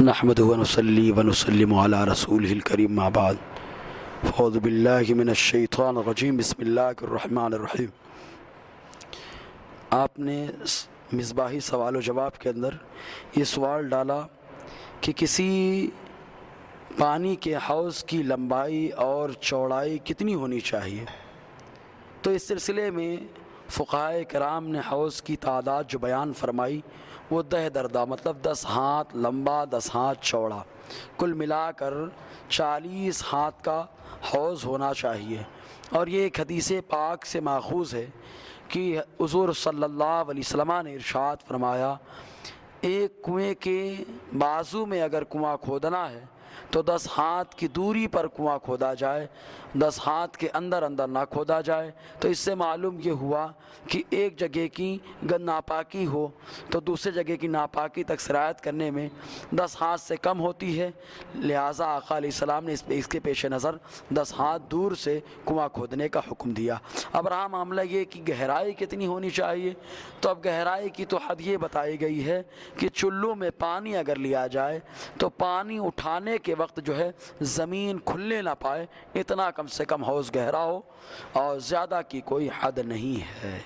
نحمدہ ونصلی ونسلم علی رسولہ الکریم ما بعد اعوذ باللہ من الشیطان الرجیم بسم اللہ الرحمن الرحیم۔ آپ نے مصباحی سوال و جواب کے اندر یہ سوال ڈالا کہ کسی پانی کے حوض کی لمبائی اور چوڑائی کتنی ہونی چاہیے، تو اس سلسلے میں فقہائے کرام نے حوض کی تعداد جو بیان فرمائی وہ 10 دردہ، مطلب 10 ہاتھ لمبا 10 ہاتھ چوڑا، کل ملا کر 40 ہاتھ کا حوض ہونا چاہیے۔ اور یہ ایک حدیث پاک سے ماخوذ ہے کہ حضور صلی اللہ علیہ وسلم نے ارشاد فرمایا، ایک کنویں کے بازو میں اگر کنواں کھودنا ہے تو 10 ہاتھ کی دوری پر کنواں کھودا جائے، 10 ہاتھ کے اندر نہ کھودا جائے۔ تو اس سے معلوم یہ ہوا کہ ایک جگہ کی ناپاکی ہو تو دوسرے جگہ کی ناپاکی تک سرایت کرنے میں 10 ہاتھ سے کم ہوتی ہے، لہٰذا آقا علیہ السلام نے اس کے پیش نظر 10 ہاتھ دور سے کنواں کھودنے کا حکم دیا۔ اب رہا معاملہ یہ کہ گہرائی کتنی ہونی چاہیے، تو اب گہرائی کی تو حد یہ بتائی گئی ہے کہ چلو میں پانی اگر لیا جائے تو پانی اٹھانے کے وقت جو ہے زمین کھلنے نہ پائے، اتنا کم سے کم حوض گہرا ہو، اور زیادہ کی کوئی حد نہیں ہے۔